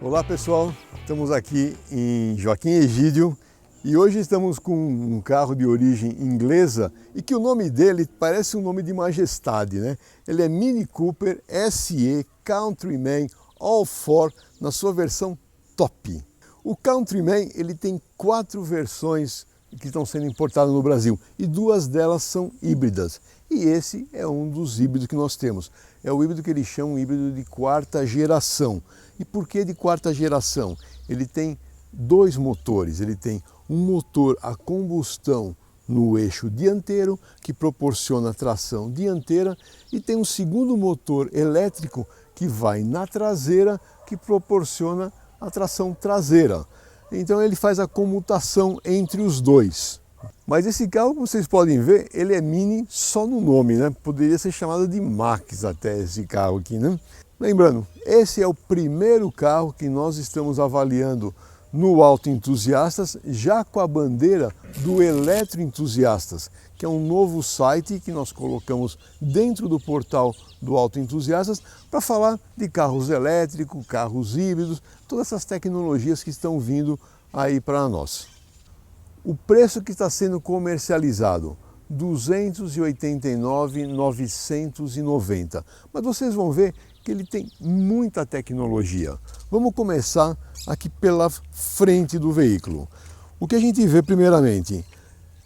Olá pessoal, estamos aqui em Joaquim Egídio e hoje estamos com um carro de origem inglesa e que o nome dele parece um nome de majestade, né? Ele é Mini Cooper SE Countryman All-4 na sua versão top. O Countryman ele tem 4 versões que estão sendo importadas no Brasil e 2 delas são híbridas. E esse é um dos híbridos que nós temos. É o híbrido que eles chamam híbrido de 4ª geração. E por que de 4ª geração? Ele tem 2 motores. Ele tem um motor a combustão no eixo dianteiro, que proporciona tração dianteira, e tem um segundo motor elétrico que vai na traseira, que proporciona a tração traseira. Então ele faz a comutação entre os dois. Mas esse carro, como vocês podem ver, ele é mini só no nome, né? Poderia ser chamado de Max até esse carro aqui, né? Lembrando, esse é o primeiro carro que nós estamos avaliando no Auto Entusiastas, já com a bandeira do Eletro Entusiastas, que é um novo site que nós colocamos dentro do portal do Auto Entusiastas para falar de carros elétricos, carros híbridos, todas essas tecnologias que estão vindo aí para nós. O preço que está sendo comercializado, R$ 289.990, mas vocês vão ver que ele tem muita tecnologia. Vamos começar aqui pela frente do veículo. O que a gente vê primeiramente,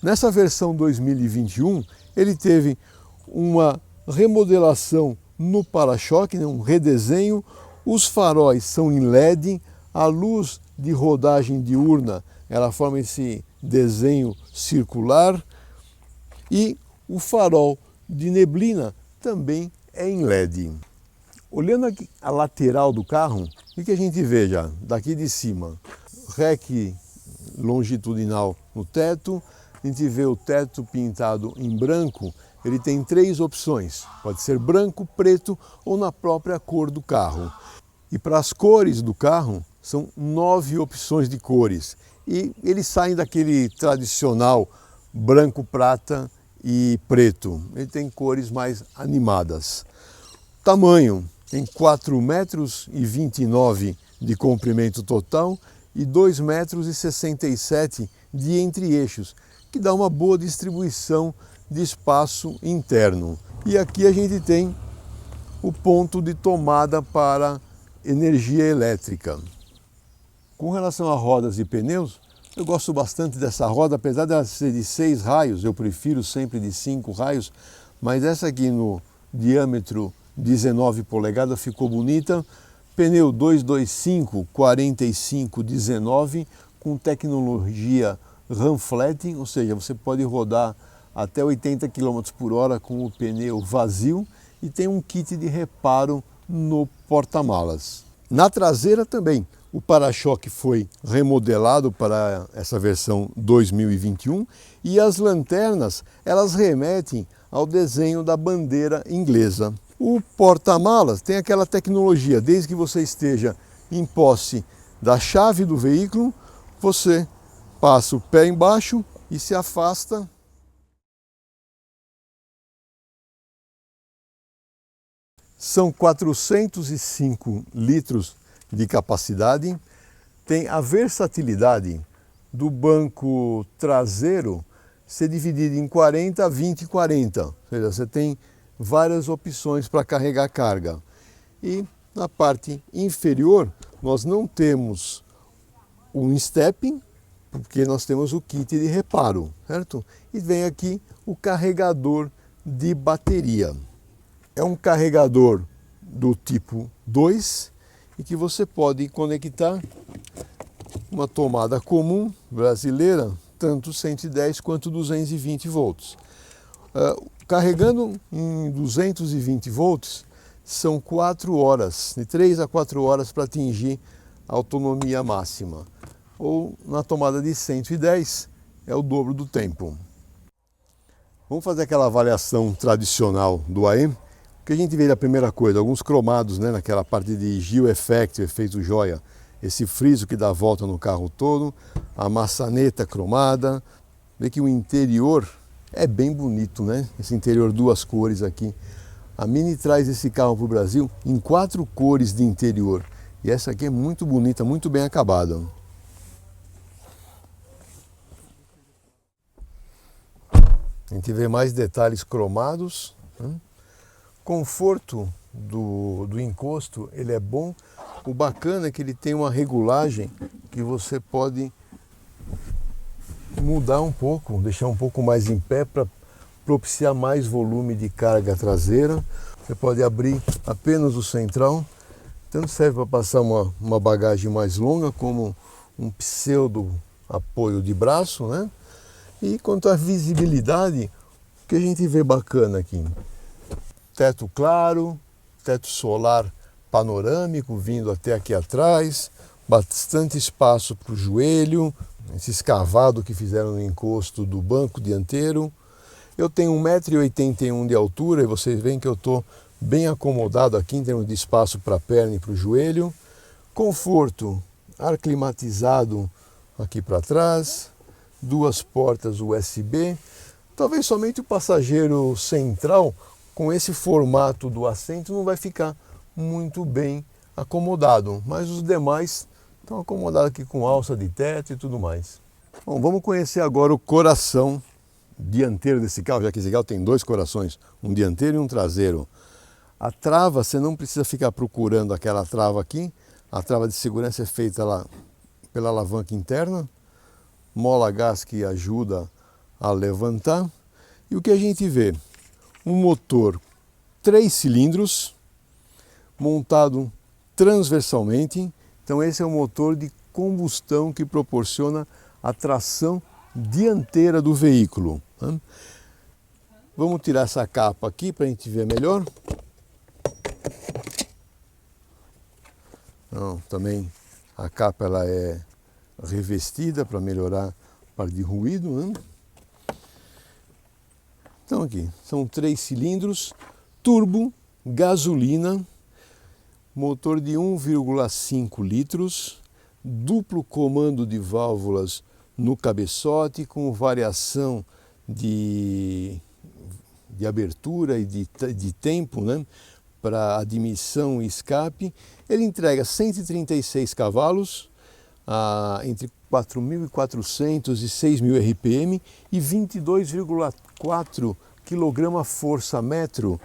nessa versão 2021, ele teve uma remodelação no para-choque, um redesenho, os faróis são em LED, a luz de rodagem diurna, ela forma esse desenho circular e o farol de neblina também é em LED. Olhando aqui a lateral do carro, o que a gente vê já daqui de cima? Rack longitudinal no teto, a gente vê o teto pintado em branco, ele tem 3 opções, pode ser branco, preto ou na própria cor do carro. E para as cores do carro, são 9 opções de cores. E eles saem daquele tradicional branco, prata e preto. Ele tem cores mais animadas. Tamanho, tem 4,29 m de comprimento total e 2,67 m de entre-eixos, que dá uma boa distribuição de espaço interno. E aqui a gente tem o ponto de tomada para energia elétrica. Com relação a rodas e pneus, eu gosto bastante dessa roda, apesar dela ser de 6 raios, eu prefiro sempre de 5 raios, mas essa aqui no diâmetro 19 polegadas ficou bonita. Pneu 225 45/19 com tecnologia Run Flat, ou seja, você pode rodar até 80 km por hora com o pneu vazio e tem um kit de reparo no porta-malas. Na traseira também, o para-choque foi remodelado para essa versão 2021 e as lanternas, elas remetem ao desenho da bandeira inglesa. O porta-malas tem aquela tecnologia, desde que você esteja em posse da chave do veículo, você passa o pé embaixo e se afasta. São 405 litros de capacidade, tem a versatilidade do banco traseiro ser dividido em 40, 20 e 40, ou seja, você tem várias opções para carregar carga. E na parte inferior nós não temos um stepping, porque nós temos o kit de reparo, certo? E vem aqui o carregador de bateria. É um carregador do tipo 2 e que você pode conectar uma tomada comum brasileira, tanto 110 quanto 220 volts. Carregando em 220 volts, são 4 horas, de 3 a 4 horas para atingir a autonomia máxima. Ou na tomada de 110, é o dobro do tempo. Vamos fazer aquela avaliação tradicional do AM. O que a gente vê da primeira coisa, alguns cromados, né, naquela parte de Geo Effect, o efeito joia, esse friso que dá a volta no carro todo, a maçaneta cromada, vê que o interior é bem bonito, né? Esse interior 2 cores aqui. A Mini traz esse carro para o Brasil em 4 cores de interior. E essa aqui é muito bonita, muito bem acabada. A gente vê mais detalhes cromados. Conforto do encosto, ele é bom. O bacana é que ele tem uma regulagem que você pode mudar um pouco, deixar um pouco mais em pé para propiciar mais volume de carga traseira. Você pode abrir apenas o central, tanto serve para passar uma bagagem mais longa como um pseudo apoio de braço, né? E quanto à visibilidade, o que a gente vê bacana aqui? Teto claro, teto solar panorâmico vindo até aqui atrás, bastante espaço para o joelho, esse escavado que fizeram no encosto do banco dianteiro. Eu tenho 1,81 m de altura e vocês veem que eu estou bem acomodado aqui em termos de espaço para a perna e para o joelho. Conforto, ar climatizado aqui para trás, duas portas USB. Talvez somente o passageiro central, com esse formato do assento, não vai ficar muito bem acomodado, mas os demais estão acomodados aqui com alça de teto e tudo mais. Bom, vamos conhecer agora o coração dianteiro desse carro, já que esse carro tem dois corações, um dianteiro e um traseiro. A trava, você não precisa ficar procurando aquela trava aqui, a trava de segurança é feita lá pela alavanca interna, mola gás que ajuda a levantar. E o que a gente vê? Um motor 3 cilindros, montado transversalmente. Então esse é um motor de combustão que proporciona a tração dianteira do veículo. Vamos tirar essa capa aqui para a gente ver melhor. Não, também a capa ela é revestida para melhorar a parte de ruído, né? Então aqui, são 3 cilindros, turbo, gasolina, motor de 1,5 litros, duplo comando de válvulas no cabeçote, com variação de abertura e de tempo, né, para admissão e escape. Ele entrega 136 cavalos, entre 4.400 e 6.000 RPM e 22,4 kgfm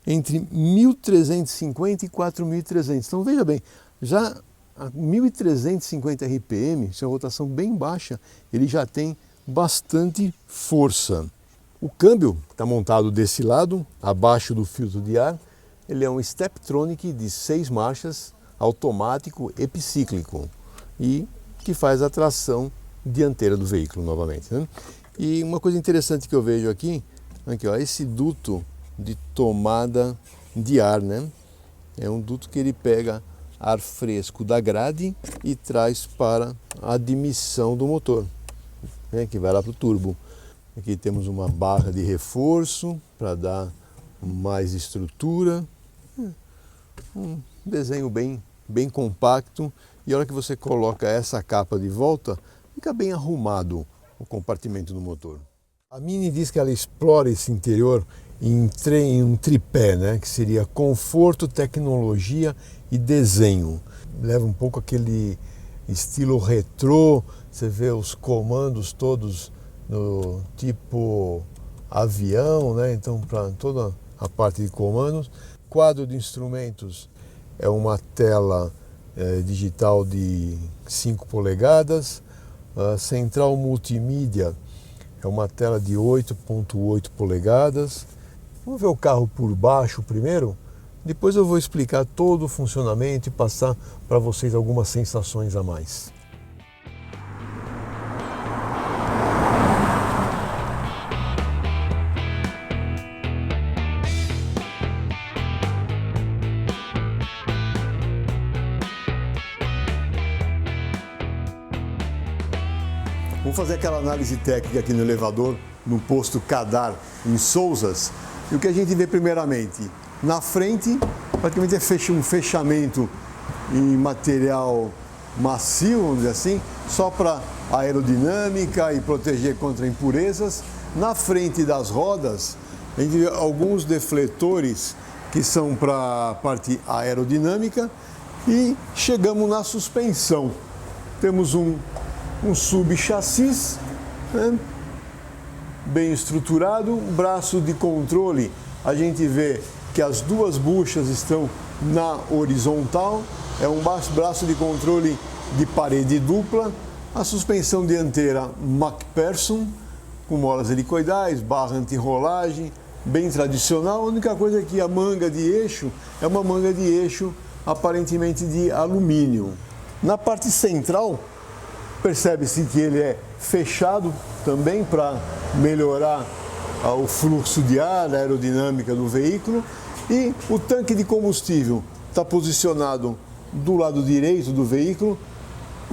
entre 1.350 e 4.300. Então veja bem, já a 1.350 RPM, se é uma rotação bem baixa, ele já tem bastante força. O câmbio está montado desse lado, abaixo do filtro de ar. Ele é um Steptronic de 6 marchas, automático epicíclico, e que faz a tração dianteira do veículo novamente, né? E uma coisa interessante que eu vejo aqui, ó, esse duto de tomada de ar, né? É um duto que ele pega ar fresco da grade e traz para a admissão do motor, né? Que vai lá para o turbo. Aqui temos uma barra de reforço para dar mais estrutura. Um desenho bem compacto, e a hora que você coloca essa capa de volta, fica bem arrumado o compartimento do motor. A Mini diz que ela explora esse interior em um tripé, né, que seria conforto, tecnologia e desenho. Leva um pouco aquele estilo retrô, você vê os comandos todos no tipo avião, né, então para toda a parte de comandos. Quadro de instrumentos é uma tela digital de 5 polegadas, a central multimídia é uma tela de 8,8 polegadas. Vamos ver o carro por baixo primeiro, depois eu vou explicar todo o funcionamento e passar para vocês algumas sensações a mais. Vamos fazer aquela análise técnica aqui no elevador, no posto Cadar, em Sousas. E o que a gente vê primeiramente? Na frente, praticamente é um fechamento em material macio, vamos dizer assim, só para aerodinâmica e proteger contra impurezas. Na frente das rodas, a gente vê alguns defletores que são para a parte aerodinâmica, E chegamos na suspensão. Temos um sub-chassis, né, bem estruturado, braço de controle. A gente vê que as duas buchas estão na horizontal, é um braço de controle de parede dupla. A suspensão dianteira MacPherson, com molas helicoidais, barra anti-rolagem, bem tradicional. A única coisa é que a manga de eixo é uma manga de eixo aparentemente de alumínio. Na parte central, percebe-se que ele é fechado também para melhorar o fluxo de ar, a aerodinâmica do veículo. E o tanque de combustível está posicionado do lado direito do veículo,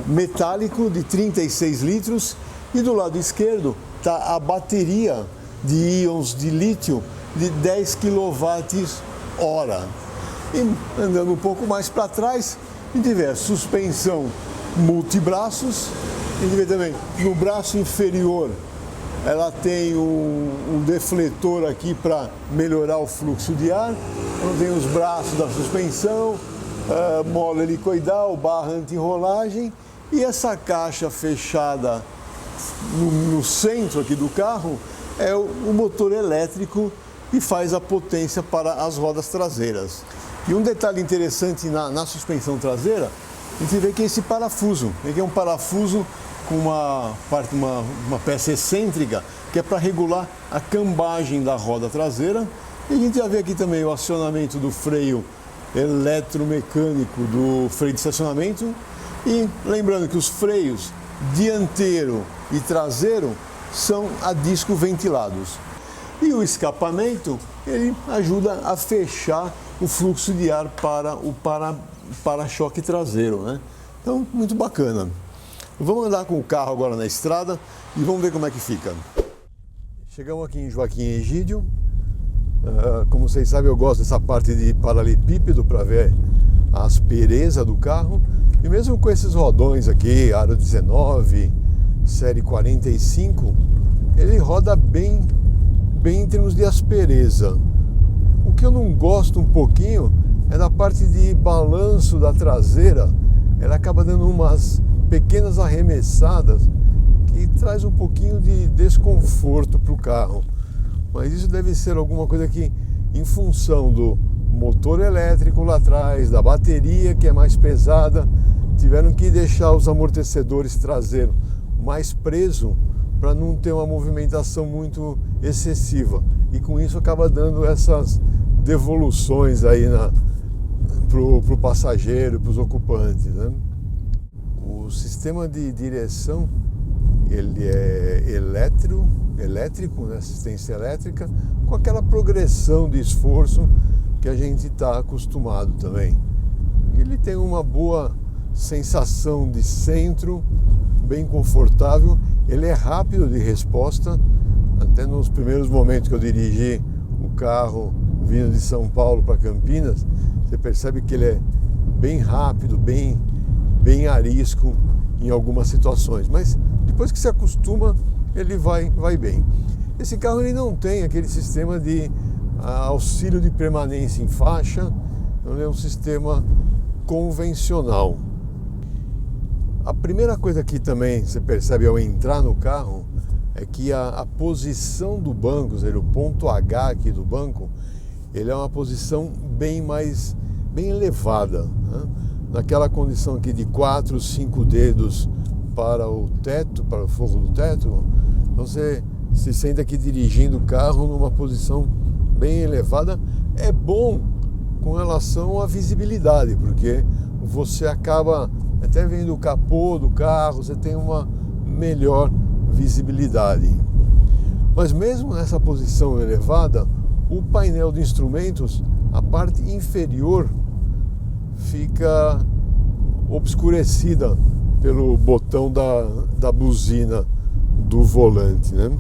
metálico, de 36 litros, e do lado esquerdo está a bateria de íons de lítio de 10 kWh. E andando um pouco mais para trás, a gente vê a suspensão multibraços. A gente vê também no braço inferior, ela tem um defletor aqui para melhorar o fluxo de ar. Então tem os braços da suspensão, mola helicoidal, barra anti-rolagem, e essa caixa fechada no centro aqui do carro é o motor elétrico que faz a potência para as rodas traseiras. E um detalhe interessante na suspensão traseira, a gente vê que esse parafuso, que é um parafuso com uma peça excêntrica, que é para regular a cambagem da roda traseira. E a gente já vê aqui também o acionamento do freio eletromecânico do freio de estacionamento. E lembrando que os freios dianteiro e traseiro são a disco ventilados. E o escapamento, ele ajuda a fechar o fluxo de ar para o para-choque traseiro, né? Então, muito bacana. Vamos andar com o carro agora na estrada e vamos ver como é que fica. Chegamos aqui em Joaquim Egídio. Como vocês sabem, eu gosto dessa parte de paralelepípedo para ver a aspereza do carro. E mesmo com esses rodões aqui, aro 19, série 45, ele roda bem em termos de aspereza. O que eu não gosto um pouquinho é da parte de balanço da traseira. Ela acaba dando umas pequenas arremessadas que traz um pouquinho de desconforto para o carro. Mas isso deve ser alguma coisa que, em função do motor elétrico lá atrás, da bateria que é mais pesada, tiveram que deixar os amortecedores traseiros mais presos para não ter uma movimentação muito excessiva. E com isso acaba dando essas devoluções aí para o passageiro, para os ocupantes, né? O sistema de direção, ele é elétrico, né? Assistência elétrica, com aquela progressão de esforço que a gente está acostumado também. Ele tem uma boa sensação de centro, bem confortável. Ele é rápido de resposta. Até nos primeiros momentos que eu dirigi o carro vindo de São Paulo para Campinas, você percebe que ele é bem rápido, bem arisco em algumas situações, mas depois que se acostuma, ele vai bem. Esse carro ele não tem aquele sistema de auxílio de permanência em faixa, ele é um sistema convencional. A primeira coisa que também você percebe ao entrar no carro é que a posição do banco, ou seja, o ponto H aqui do banco, ele é uma posição bem elevada, né? Naquela condição aqui de 4, 5 dedos para o teto, para o forro do teto, então você se sente aqui dirigindo o carro numa posição bem elevada. É bom com relação à visibilidade, porque você acaba até vendo o capô do carro, você tem uma melhor visibilidade. Mas mesmo nessa posição elevada, o painel de instrumentos, a parte inferior fica obscurecida pelo botão da buzina do volante, né?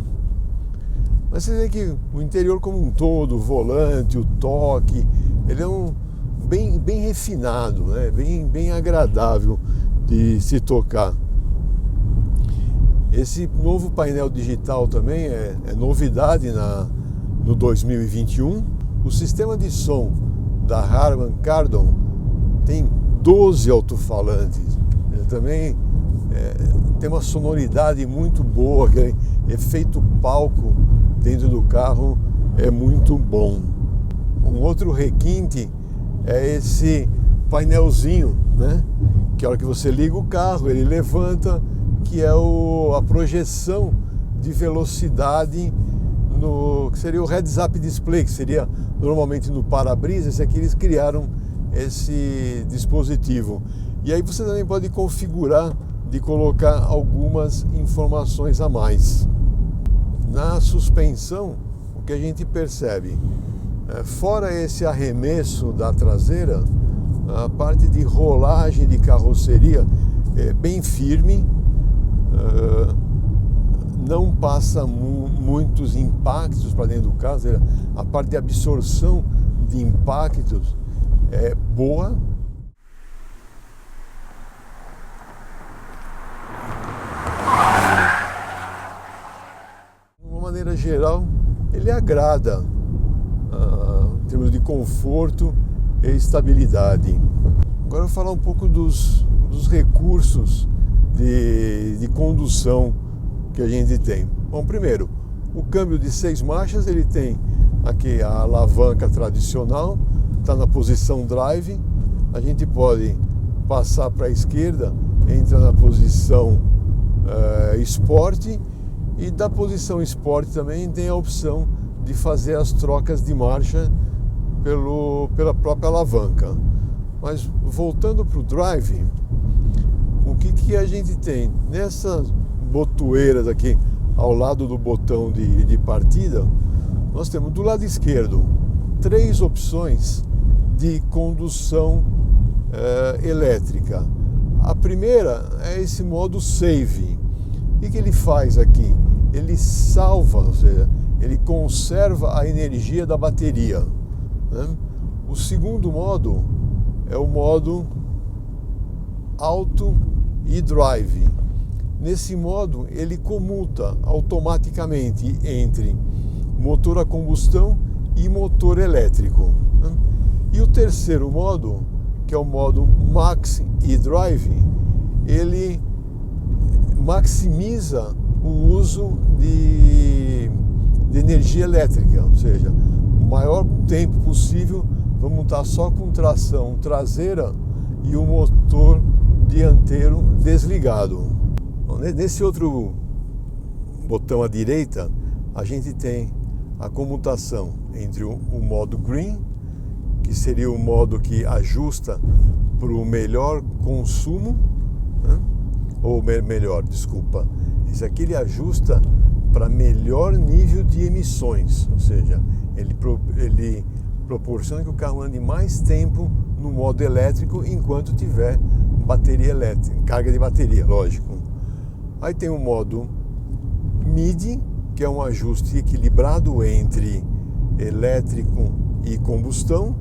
Mas você vê que o interior como um todo, o volante, o toque, ele é bem refinado, né? Bem agradável de se tocar. Esse novo painel digital também é novidade no 2021. O sistema de som da Harman Kardon tem 12 alto-falantes. Ele também tem uma sonoridade muito boa, aquele efeito palco dentro do carro é muito bom. Um outro requinte é esse painelzinho, né? Que a hora que você liga o carro, ele levanta, que é a projeção de velocidade que seria o heads-up display, que seria normalmente no para-brisa. Esse aqui eles criaram esse dispositivo. E aí você também pode configurar de colocar algumas informações a mais. Na suspensão, o que a gente percebe, fora esse arremesso da traseira, a parte de rolagem de carroceria é bem firme, não passa muitos impactos para dentro do carro, ou seja, a parte de absorção de impactos é boa. De uma maneira geral, ele agrada em termos de conforto e estabilidade. Agora eu vou falar um pouco dos recursos de condução que a gente tem. Bom, primeiro, o câmbio de 6 marchas, ele tem aqui a alavanca tradicional, está na posição drive. A gente pode passar para a esquerda, entra na posição Sport, e da posição Sport também tem a opção de fazer as trocas de marcha pela própria alavanca. Mas voltando para o drive, o que a gente tem? Nessas botoeiras aqui ao lado do botão de partida, nós temos do lado esquerdo 3 opções de condução elétrica. A primeira é esse modo Save. O que ele faz aqui? Ele salva, ou seja, ele conserva a energia da bateria, né? O segundo modo é o modo Auto e Drive. Nesse modo, ele comuta automaticamente entre motor a combustão e motor elétrico, né? E o terceiro modo, que é o modo Max e Drive, ele maximiza o uso de energia elétrica, ou seja, o maior tempo possível vamos estar só com tração traseira e o motor dianteiro desligado. Nesse outro botão à direita, a gente tem a comutação entre o modo Green, que seria o modo que ajusta para o melhor consumo, né? Ou melhor, desculpa, esse aqui ele ajusta para melhor nível de emissões, ou seja, ele proporciona que o carro ande mais tempo no modo elétrico enquanto tiver bateria elétrica, carga de bateria, lógico. Aí tem o modo Mid, que é um ajuste equilibrado entre elétrico e combustão,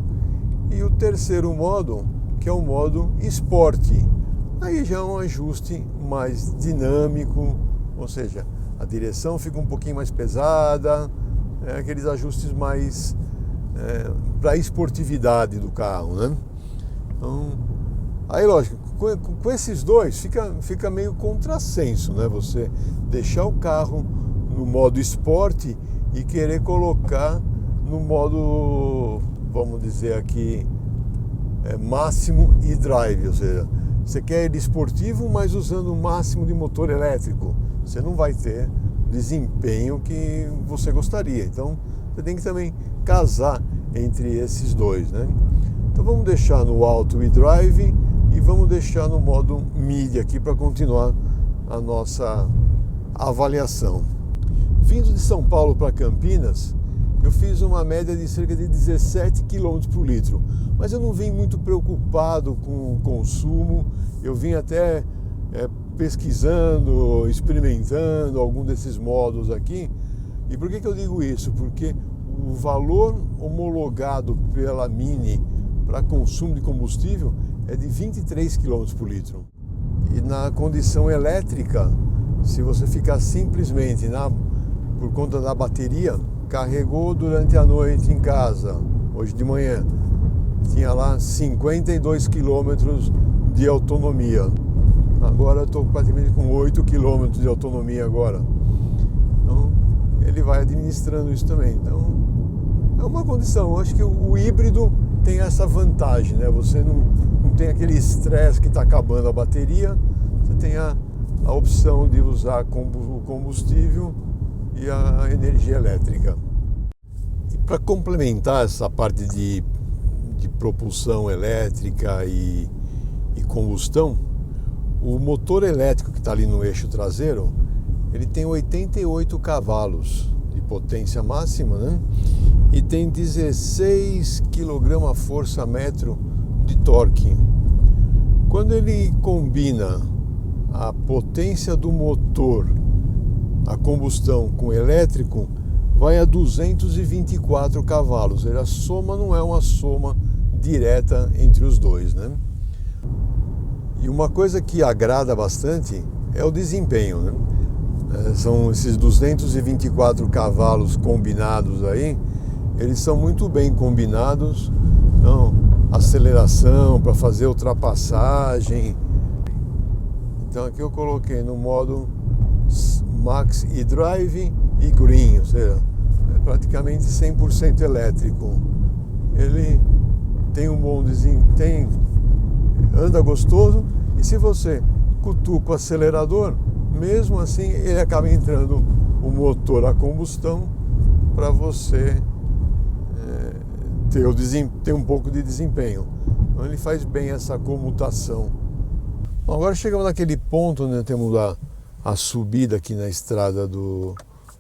e o terceiro modo, que é o modo Sport. Aí já é um ajuste mais dinâmico, ou seja, a direção fica um pouquinho mais pesada, aqueles ajustes mais para a esportividade do carro, né? Então, aí lógico, com esses dois fica meio contrassenso, né? Você deixar o carro no modo Sport e querer colocar no modo, vamos dizer aqui, máximo e drive, ou seja, você quer ele esportivo, mas usando o máximo de motor elétrico. Você não vai ter o desempenho que você gostaria. Então, você tem que também casar entre esses dois, né? Então, vamos deixar no Auto e Drive e vamos deixar no modo Mid aqui para continuar a nossa avaliação. Vindo de São Paulo para Campinas, eu fiz uma média de cerca de 17 km por litro, mas eu não vim muito preocupado com o consumo. Eu vim até pesquisando, experimentando algum desses modos aqui. E por que eu digo isso? Porque o valor homologado pela Mini para consumo de combustível é de 23 km por litro. E na condição elétrica, se você ficar simplesmente por conta da bateria, carregou durante a noite em casa, hoje de manhã, tinha lá 52 quilômetros de autonomia. Agora estou praticamente com 8 quilômetros de autonomia agora. Então ele vai administrando isso também. Então é uma condição. Eu acho que o híbrido tem essa vantagem, né? Você não tem aquele estresse que está acabando a bateria. Você tem a opção de usar o combustível e a energia elétrica. E para complementar essa parte de propulsão elétrica e combustão, o motor elétrico que está ali no eixo traseiro, ele tem 88 cavalos de potência máxima, né? E tem 16 kgfm de torque. Quando ele combina a potência do motor, a combustão com o elétrico, vai a 224 cavalos. A soma não é uma soma direta entre os dois, né? E uma coisa que agrada bastante é o desempenho, né? São esses 224 cavalos combinados aí, eles são muito bem combinados. Então, aceleração para fazer ultrapassagem. Então aqui eu coloquei no modo Max e-Drive e Green, ou seja, é praticamente 100% elétrico. Ele tem um bom desempenho, anda gostoso, e se você cutuca o acelerador, mesmo assim ele acaba entrando o motor a combustão para você ter um pouco de desempenho. Então ele faz bem essa comutação. Bom, agora chegamos naquele ponto onde temos a subida aqui na estrada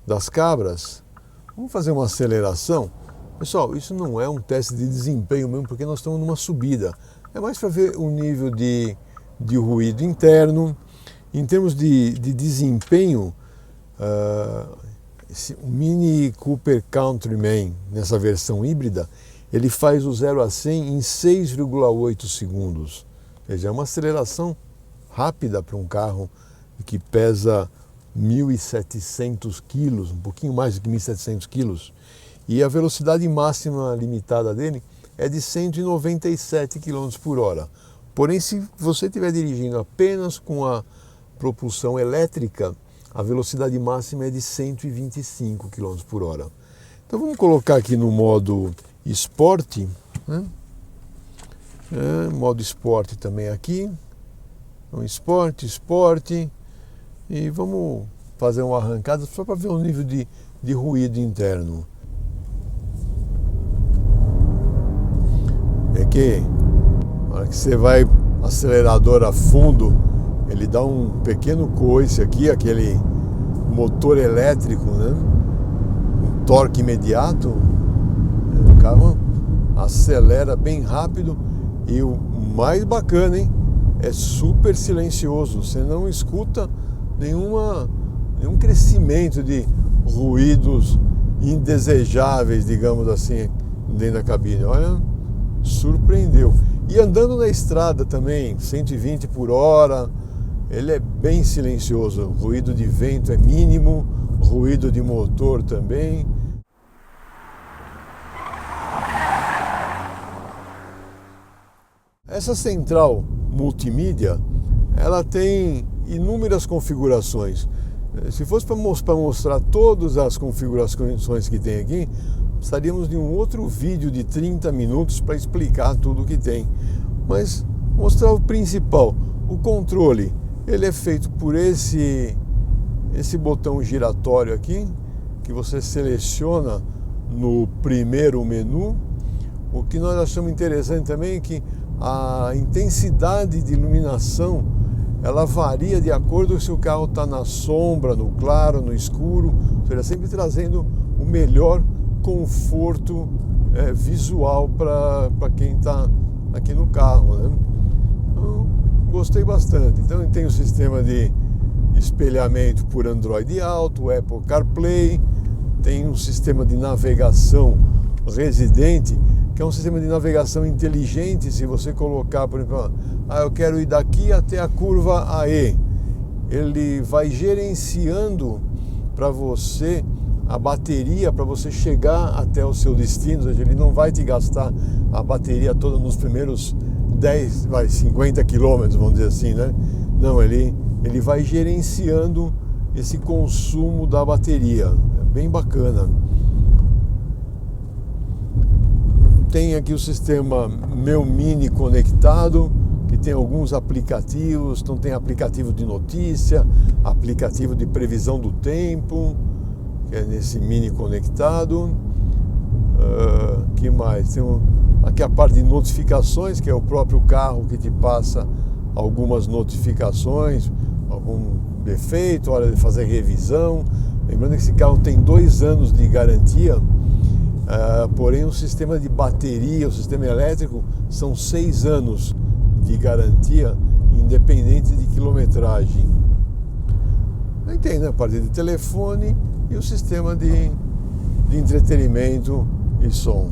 das Cabras. Vamos fazer uma aceleração. Pessoal, isso não é um teste de desempenho mesmo, porque nós estamos numa subida. É mais para ver o nível de ruído interno. Em termos de desempenho, o Mini Cooper Countryman, nessa versão híbrida, ele faz o 0 a 100 em 6,8 segundos. Ou seja, é uma aceleração rápida para um carro que pesa 1.700 quilos, um pouquinho mais do que 1.700 quilos. E a velocidade máxima limitada dele é de 197 km por hora. Porém, se você estiver dirigindo apenas com a propulsão elétrica, a velocidade máxima é de 125 km por hora. Então vamos colocar aqui no modo Sport, né? Modo Sport também aqui. Então, Sport, e vamos fazer uma arrancada só para ver o nível de ruído interno. É que na hora que você vai acelerador a fundo, ele dá um pequeno coice aqui, aquele motor elétrico, né? Um torque imediato. O carro acelera bem rápido e o mais bacana, hein? É super silencioso. Você não escuta nenhum crescimento de ruídos indesejáveis, digamos assim, dentro da cabine. Olha, surpreendeu. E andando na estrada também, 120 por hora, ele é bem silencioso. O ruído de vento é mínimo, ruído de motor também. Essa central multimídia, ela tem inúmeras configurações. Se fosse para mostrar todas as configurações que tem aqui, precisaríamos de um outro vídeo de 30 minutos para explicar tudo o que tem. Mas mostrar o principal. O controle, ele é feito por esse botão giratório aqui, que você seleciona no primeiro menu. O que nós achamos interessante também é que a intensidade de iluminação, ela varia de acordo se o carro está na sombra, no claro, no escuro, ou seja, sempre trazendo o melhor conforto visual para quem está aqui no carro, né? Então, gostei bastante. Então tem o sistema de espelhamento por Android Auto, Apple CarPlay, tem um sistema de navegação residente, que é um sistema de navegação inteligente. Se você colocar, por exemplo, eu quero ir daqui até a curva AE, ele vai gerenciando para você a bateria para você chegar até o seu destino, ou seja, ele não vai te gastar a bateria toda nos primeiros 50 quilômetros, vamos dizer assim, né? Não, ele vai gerenciando esse consumo da bateria, é bem bacana. Tem aqui o sistema Meu Mini conectado, que tem alguns aplicativos, então tem aplicativo de notícia, aplicativo de previsão do tempo, que é nesse Mini conectado. Que mais? Tem aqui a parte de notificações, que é o próprio carro que te passa algumas notificações, algum defeito, hora de fazer revisão. Lembrando que esse carro tem 2 anos de garantia, porém o sistema de bateria, o sistema elétrico, são 6 anos de garantia, independente de quilometragem. Aí tem, né, a parte de telefone e o sistema de entretenimento e som.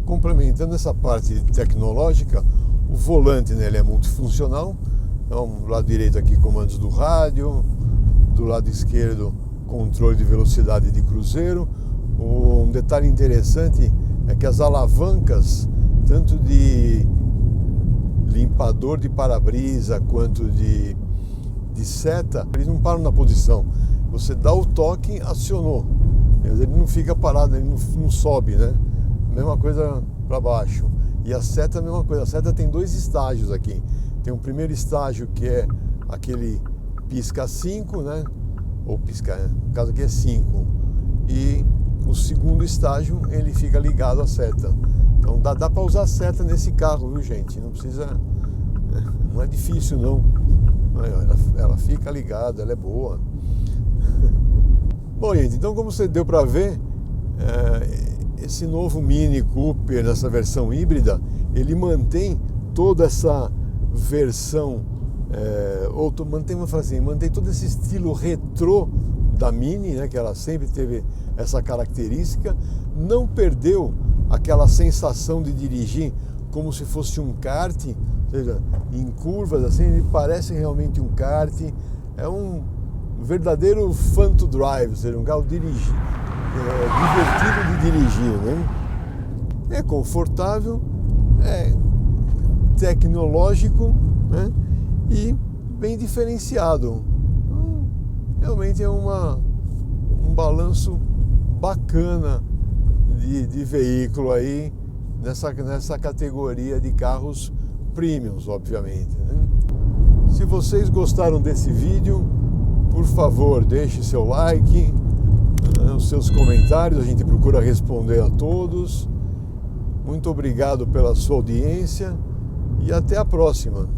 Complementando essa parte tecnológica, o volante, né, ele é multifuncional. Então, do lado direito aqui, comandos do rádio, do lado esquerdo, controle de velocidade de cruzeiro. Um detalhe interessante é que as alavancas, tanto de limpador de para-brisa quanto de seta, eles não param na posição. Você dá o toque, acionou. Ele não fica parado, ele não sobe, né? Mesma coisa para baixo. E a seta é a mesma coisa. A seta tem 2 estágios aqui. Tem um primeiro estágio que é aquele pisca 5, né? Ou pisca, no caso aqui é 5. E o segundo estágio ele fica ligado à seta. Então dá para usar a seta nesse carro, viu, gente? Não precisa, não é difícil não. Ela fica ligada, ela é boa. Bom, gente, então como você deu para ver, esse novo Mini Cooper nessa versão híbrida, ele mantém toda essa versão, mantém todo esse estilo retrô da Mini, né, que ela sempre teve essa característica, não perdeu aquela sensação de dirigir como se fosse um kart, ou seja, em curvas assim, ele parece realmente um kart, é um verdadeiro fun to drive, ou seja, um carro divertido de dirigir, né? É confortável, é tecnológico, né? E bem diferenciado. Então, realmente é um balanço bacana de veículo aí nessa categoria de carros premiums, obviamente, né? Se vocês gostaram desse vídeo, por favor, deixe seu like, os seus comentários, a gente procura responder a todos. Muito obrigado pela sua audiência e até a próxima.